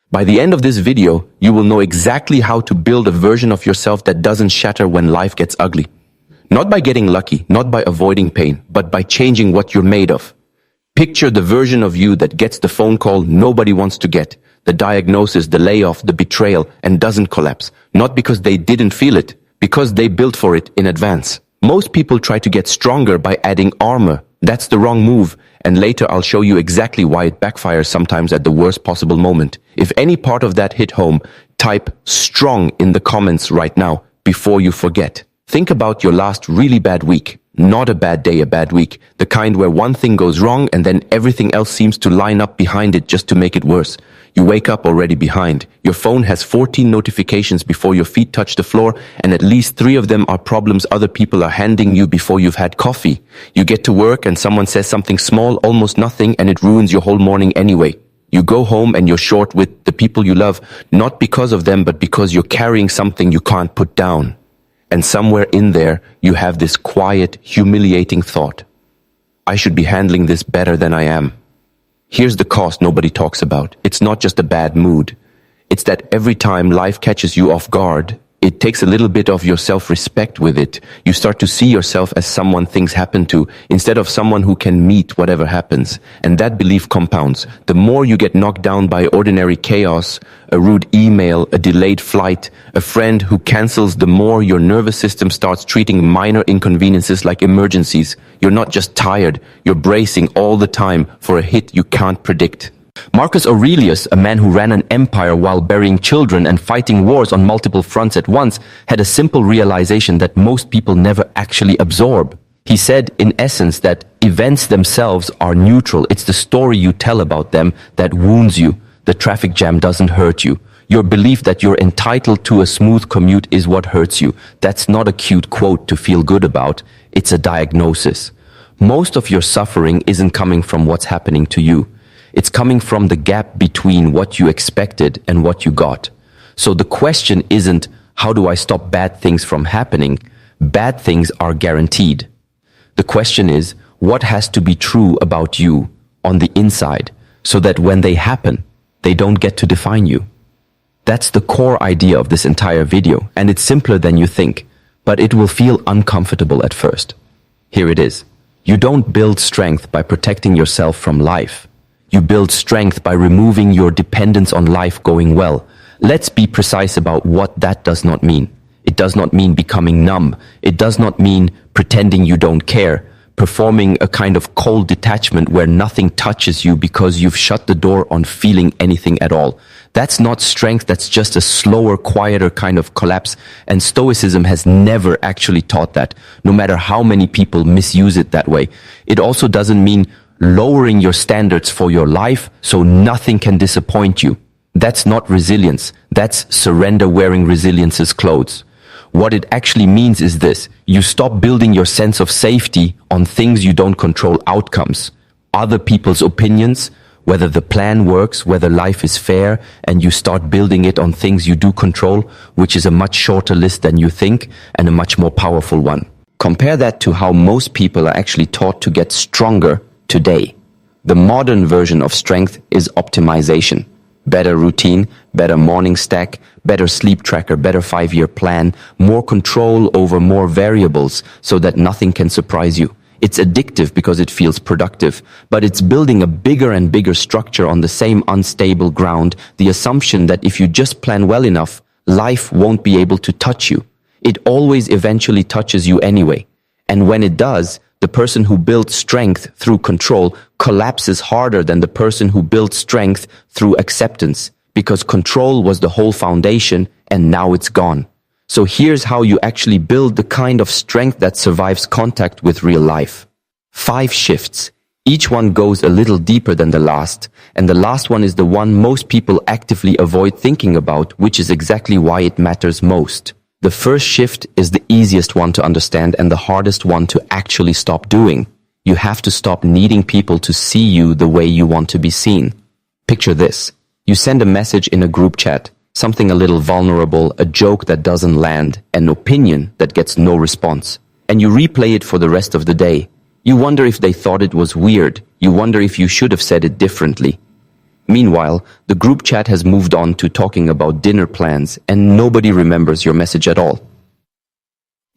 By the end of this video, you will know exactly how to build a version of yourself that doesn't shatter when life gets ugly. Not by getting lucky, not by avoiding pain, but by changing what you're made of. Picture the version of you that gets the phone call nobody wants to get, the diagnosis, the layoff, the betrayal, and doesn't collapse. Not because they didn't feel it, because they built for it in advance. Most people try to get stronger by adding armor. That's the wrong move, and later I'll show you exactly why it backfires sometimes at the worst possible moment. If any part of that hit home, type strong in the comments right now before you forget. Think about your last really bad week. Not a bad day, a bad week. The kind where one thing goes wrong and then everything else seems to line up behind it just to make it worse. You wake up already behind. Your phone has 14 notifications before your feet touch the floor, and at least 3 of them are problems other people are handing you before you've had coffee. You get to work and someone says something small, almost nothing, and it ruins your whole morning anyway. You go home and you're short with the people you love, not because of them, but because you're carrying something you can't put down. And somewhere in there, you have this quiet, humiliating thought. I should be handling this better than I am. Here's the cost nobody talks about. It's not just a bad mood. It's that every time life catches you off guard, it takes a little bit of your self-respect with it. You start to see yourself as someone things happen to, instead of someone who can meet whatever happens. And that belief compounds. The more you get knocked down by ordinary chaos, a rude email, a delayed flight, a friend who cancels, the more your nervous system starts treating minor inconveniences like emergencies. You're not just tired, you're bracing all the time for a hit you can't predict. Marcus Aurelius, a man who ran an empire while burying children and fighting wars on multiple fronts at once, had a simple realization that most people never actually absorb. He said, in essence, that events themselves are neutral. It's the story you tell about them that wounds you. The traffic jam doesn't hurt you. Your belief that you're entitled to a smooth commute is what hurts you. That's not a cute quote to feel good about. It's a diagnosis. Most of your suffering isn't coming from what's happening to you. It's coming from the gap between what you expected and what you got. So the question isn't, how do I stop bad things from happening? Bad things are guaranteed. The question is, what has to be true about you on the inside so that when they happen, they don't get to define you? That's the core idea of this entire video, and it's simpler than you think, but it will feel uncomfortable at first. Here it is. You don't build strength by protecting yourself from life. You build strength by removing your dependence on life going well. Let's be precise about what that does not mean. It does not mean becoming numb. It does not mean pretending you don't care, performing a kind of cold detachment where nothing touches you because you've shut the door on feeling anything at all. That's not strength, that's just a slower, quieter kind of collapse, and Stoicism has never actually taught that, no matter how many people misuse it that way. It also doesn't mean lowering your standards for your life so nothing can disappoint you. That's not resilience. That's surrender wearing resilience's clothes. What it actually means is this: you stop building your sense of safety on things you don't control outcomes, other people's opinions, whether the plan works, whether life is fair, and you start building it on things you do control, which is a much shorter list than you think and a much more powerful one. Compare that to how most people are actually taught to get stronger today. The modern version of strength is optimization. Better routine, better morning stack, better sleep tracker, better 5-year plan, more control over more variables so that nothing can surprise you. It's addictive because it feels productive, but it's building a bigger and bigger structure on the same unstable ground, the assumption that if you just plan well enough, life won't be able to touch you. It always eventually touches you anyway. And when it does, the person who built strength through control collapses harder than the person who built strength through acceptance, because control was the whole foundation and now it's gone. So here's how you actually build the kind of strength that survives contact with real life. 5 shifts. Each one goes a little deeper than the last, and the last one is the one most people actively avoid thinking about, which is exactly why it matters most. The first shift is the easiest one to understand and the hardest one to actually stop doing. You have to stop needing people to see you the way you want to be seen. Picture this. You send a message in a group chat, something a little vulnerable, a joke that doesn't land, an opinion that gets no response. And you replay it for the rest of the day. You wonder if they thought it was weird. You wonder if you should have said it differently. Meanwhile, the group chat has moved on to talking about dinner plans and nobody remembers your message at all.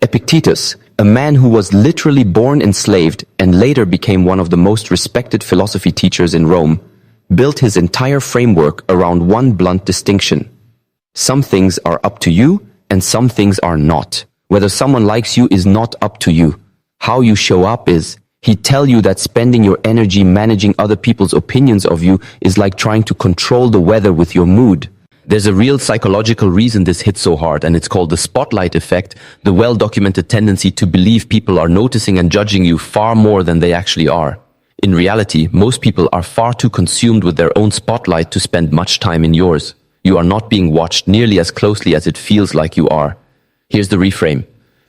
Epictetus, a man who was literally born enslaved and later became one of the most respected philosophy teachers in Rome, built his entire framework around one blunt distinction. Some things are up to you and some things are not. Whether someone likes you is not up to you. How you show up is. He'd tell you that spending your energy managing other people's opinions of you is like trying to control the weather with your mood. There's a real psychological reason this hits so hard, and it's called the spotlight effect, the well-documented tendency to believe people are noticing and judging you far more than they actually are. In reality, most people are far too consumed with their own spotlight to spend much time in yours. You are not being watched nearly as closely as it feels like you are. Here's the reframe.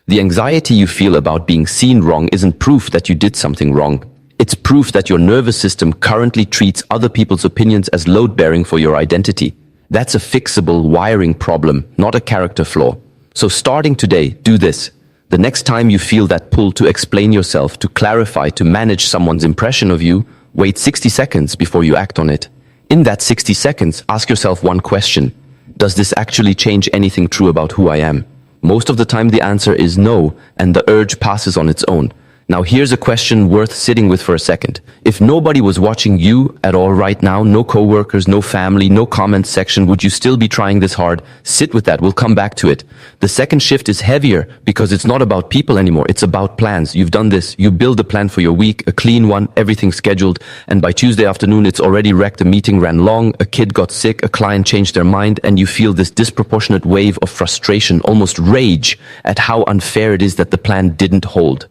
The anxiety you feel about being seen wrong isn't proof that you did something wrong. It's proof that your nervous system currently treats other people's opinions as load-bearing for your identity. That's a fixable wiring problem, not a character flaw. So starting today, do this. The next time you feel that pull to explain yourself, to clarify, to manage someone's impression of you, wait 60 seconds before you act on it. In that 60 seconds, ask yourself one question. Does this actually change anything true about who I am? Most of the time the answer is no, and the urge passes on its own. Now here's a question worth sitting with for a second. If nobody was watching you at all right now, no coworkers, no family, no comment section, would you still be trying this hard? Sit with that, we'll come back to it. The second shift is heavier because it's not about people anymore, it's about plans. You've done this, you build a plan for your week, a clean one, everything scheduled, and by Tuesday afternoon it's already wrecked, a meeting ran long, a kid got sick, a client changed their mind, and you feel this disproportionate wave of frustration, almost rage, at how unfair it is that the plan didn't hold.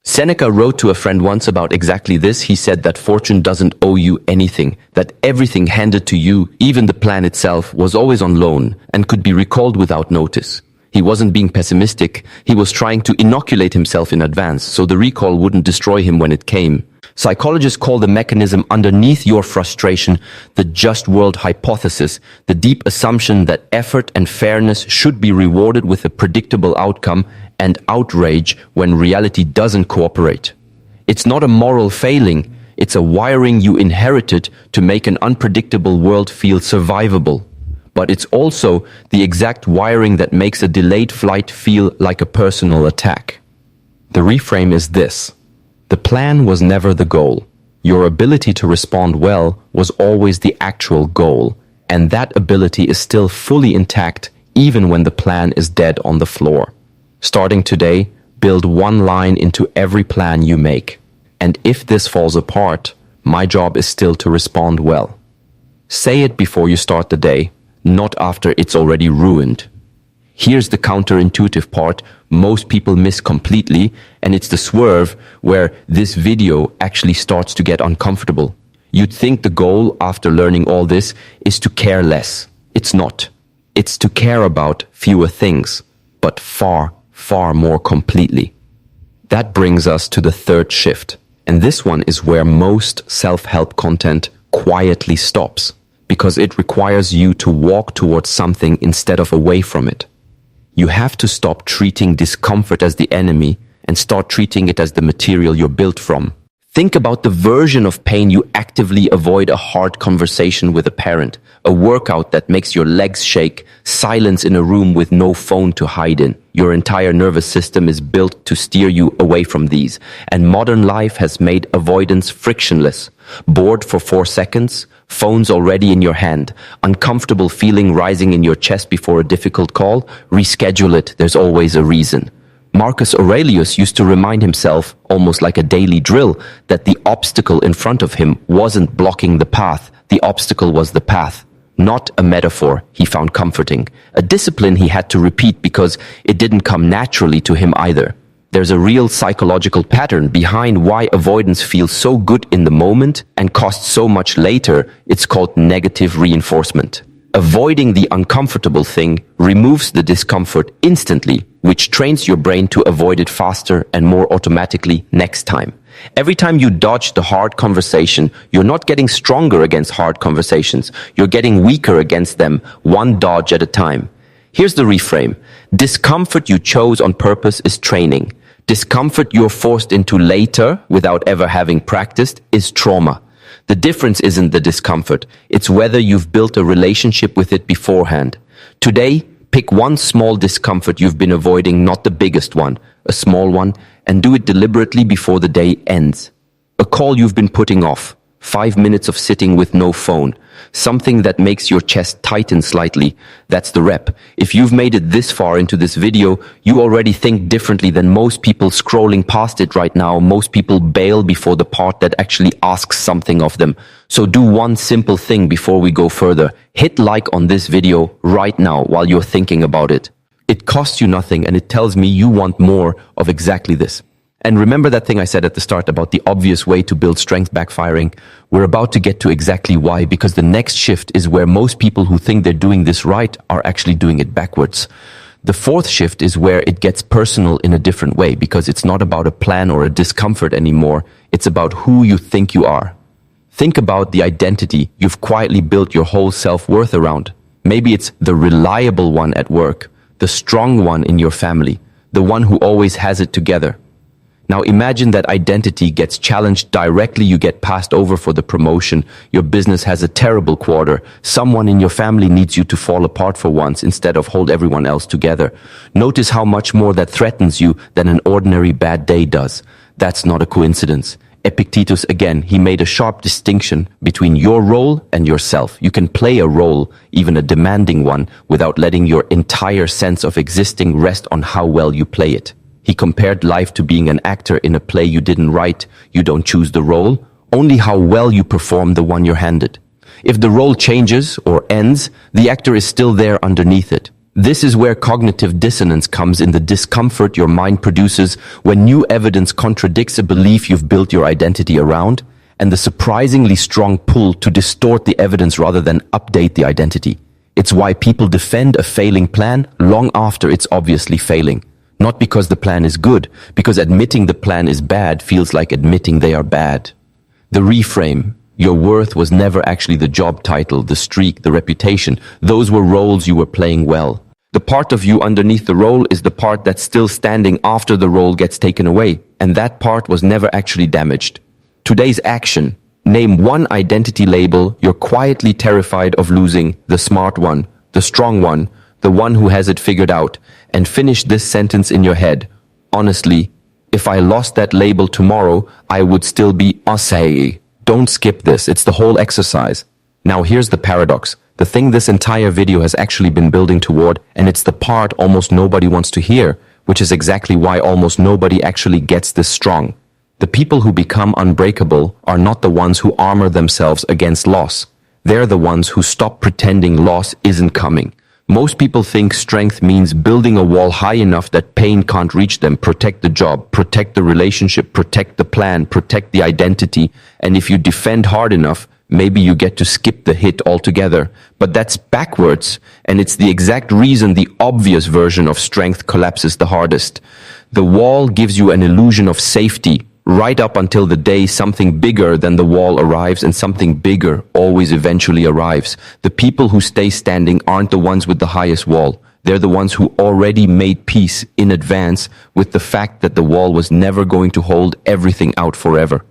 Seneca wrote to a friend once about exactly this. He said that fortune doesn't owe you anything, that everything handed to you, even the plan itself, was always on loan and could be recalled without notice. He wasn't being pessimistic, he was trying to inoculate himself in advance so the recall wouldn't destroy him when it came. Psychologists call the mechanism underneath your frustration the just world hypothesis, the deep assumption that effort and fairness should be rewarded with a predictable outcome, and outrage when reality doesn't cooperate. It's not a moral failing, it's a wiring you inherited to make an unpredictable world feel survivable. But it's also the exact wiring that makes a delayed flight feel like a personal attack. The reframe is this. The plan was never the goal. Your ability to respond well was always the actual goal, and that ability is still fully intact even when the plan is dead on the floor. Starting today, build one line into every plan you make. And if this falls apart, my job is still to respond well. Say it before you start the day, not after it's already ruined. Here's the counterintuitive part most people miss completely, and it's the swerve where this video actually starts to get uncomfortable. You'd think the goal after learning all this is to care less. It's not. It's to care about fewer things, but far more completely. That brings us to the third shift, and this one is where most self-help content quietly stops, because it requires you to walk towards something instead of away from it. You have to stop treating discomfort as the enemy and start treating it as the material you're built from. Think about the version of pain you actively avoid: a hard conversation with a parent, a workout that makes your legs shake, silence in a room with no phone to hide in. Your entire nervous system is built to steer you away from these, and modern life has made avoidance frictionless. Bored for 4 seconds, phone's already in your hand, uncomfortable feeling rising in your chest before a difficult call, reschedule it, there's always a reason. Marcus Aurelius used to remind himself, almost like a daily drill, that the obstacle in front of him wasn't blocking the path, the obstacle was the path. Not a metaphor he found comforting, a discipline he had to repeat because it didn't come naturally to him either. There's a real psychological pattern behind why avoidance feels so good in the moment and costs so much later. It's called negative reinforcement. Avoiding the uncomfortable thing removes the discomfort instantly, which trains your brain to avoid it faster and more automatically next time. Every time you dodge the hard conversation, you're not getting stronger against hard conversations. You're getting weaker against them, one dodge at a time. Here's the reframe. Discomfort you chose on purpose is training. Discomfort you're forced into later without ever having practiced is trauma. The difference isn't the discomfort, it's whether you've built a relationship with it beforehand. Today, pick one small discomfort you've been avoiding, not the biggest one, a small one, and do it deliberately before the day ends. A call you've been putting off, 5 minutes of sitting with no phone, something that makes your chest tighten slightly. That's the rep. If you've made it this far into this video, you already think differently than most people scrolling past it right now. Most people bail before the part that actually asks something of them. So do one simple thing before we go further. Hit like on this video right now while you're thinking about it. It costs you nothing and it tells me you want more of exactly this. And remember that thing I said at the start about the obvious way to build strength backfiring? We're about to get to exactly why, because the next shift is where most people who think they're doing this right are actually doing it backwards. The fourth shift is where it gets personal in a different way, because it's not about a plan or a discomfort anymore. It's about who you think you are. Think about the identity you've quietly built your whole self-worth around. Maybe it's the reliable one at work, the strong one in your family, the one who always has it together. Now imagine that identity gets challenged directly. You get passed over for the promotion. Your business has a terrible quarter. Someone in your family needs you to fall apart for once instead of hold everyone else together. Notice how much more that threatens you than an ordinary bad day does. That's not a coincidence. Epictetus, again, he made a sharp distinction between your role and yourself. You can play a role, even a demanding one, without letting your entire sense of existing rest on how well you play it. He compared life to being an actor in a play you didn't write. You don't choose the role, only how well you perform the one you're handed. If the role changes or ends, the actor is still there underneath it. This is where cognitive dissonance comes in, the discomfort your mind produces when new evidence contradicts a belief you've built your identity around, and the surprisingly strong pull to distort the evidence rather than update the identity. It's why people defend a failing plan long after it's obviously failing. Not because the plan is good, because admitting the plan is bad feels like admitting they are bad. The reframe. Your worth was never actually the job title, the streak, the reputation. Those were roles you were playing well. The part of you underneath the role is the part that's still standing after the role gets taken away, and that part was never actually damaged. Today's action. Name one identity label you're quietly terrified of losing, the smart one, the strong one, the one who has it figured out, and finish this sentence in your head. Honestly, if I lost that label tomorrow, I would still be Osei. Don't skip this, it's the whole exercise. Now here's the paradox, the thing this entire video has actually been building toward, and it's the part almost nobody wants to hear, which is exactly why almost nobody actually gets this strong. The people who become unbreakable are not the ones who armor themselves against loss. They're the ones who stop pretending loss isn't coming. Most people think strength means building a wall high enough that pain can't reach them, protect the job, protect the relationship, protect the plan, protect the identity, and if you defend hard enough, maybe you get to skip the hit altogether. But that's backwards, and it's the exact reason the obvious version of strength collapses the hardest. The wall gives you an illusion of safety, right up until the day something bigger than the wall arrives, and something bigger always eventually arrives. The people who stay standing aren't the ones with the highest wall. They're the ones who already made peace in advance with the fact that the wall was never going to hold everything out forever.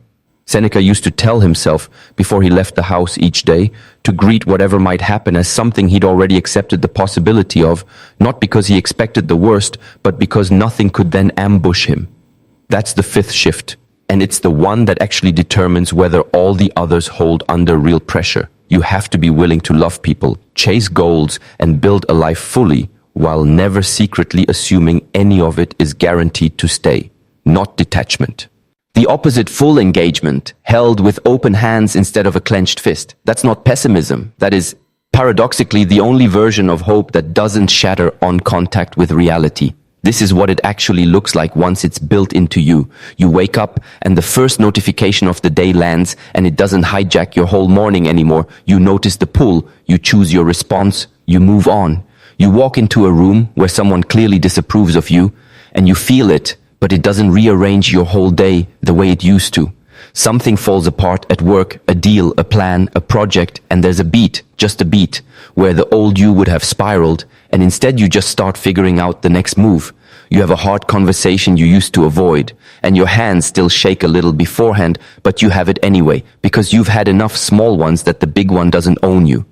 Seneca used to tell himself before he left the house each day to greet whatever might happen as something he'd already accepted the possibility of, not because he expected the worst, but because nothing could then ambush him. That's the fifth shift. And it's the one that actually determines whether all the others hold under real pressure. You have to be willing to love people, chase goals, and build a life fully, while never secretly assuming any of it is guaranteed to stay. Not detachment. The opposite, full engagement, held with open hands instead of a clenched fist. That's not pessimism. That is, paradoxically, the only version of hope that doesn't shatter on contact with reality. This is what it actually looks like once it's built into you. You wake up and the first notification of the day lands, and it doesn't hijack your whole morning anymore. You notice the pull, you choose your response, you move on. You walk into a room where someone clearly disapproves of you, and you feel it, but it doesn't rearrange your whole day the way it used to. Something falls apart at work, a deal, a plan, a project, and there's a beat, just a beat, where the old you would have spiraled, and instead you just start figuring out the next move. You have a hard conversation you used to avoid, and your hands still shake a little beforehand, but you have it anyway, because you've had enough small ones that the big one doesn't own you.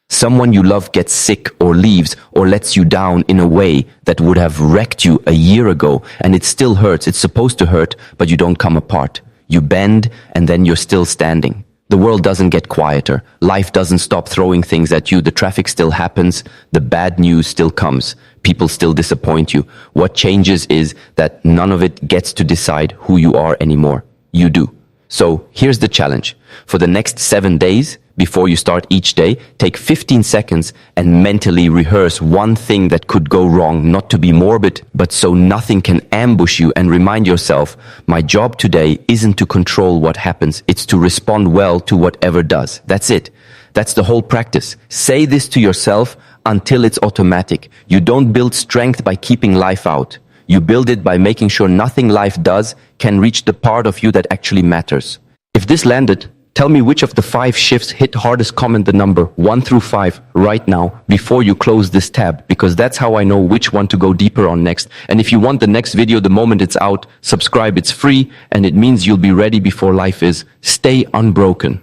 Someone you love gets sick or leaves or lets you down in a way that would have wrecked you a year ago, and it still hurts. It's supposed to hurt, but you don't come apart. You bend, and then you're still standing. The world doesn't get quieter. Life doesn't stop throwing things at you. The traffic still happens. The bad news still comes. People still disappoint you. What changes is that none of it gets to decide who you are anymore. You do. So here's the challenge. For the next 7 days, before you start each day, take 15 seconds and mentally rehearse one thing that could go wrong, not to be morbid, but so nothing can ambush you, and remind yourself, my job today isn't to control what happens, it's to respond well to whatever does. That's it. That's the whole practice. Say this to yourself until it's automatic. You don't build strength by keeping life out. You build it by making sure nothing life does can reach the part of you that actually matters. If this landed, tell me which of the 5 shifts hit hardest. Comment the number 1 through 5 right now before you close this tab, because that's how I know which one to go deeper on next. And if you want the next video the moment it's out, subscribe. It's free, and it means you'll be ready before life is. Stay unbroken.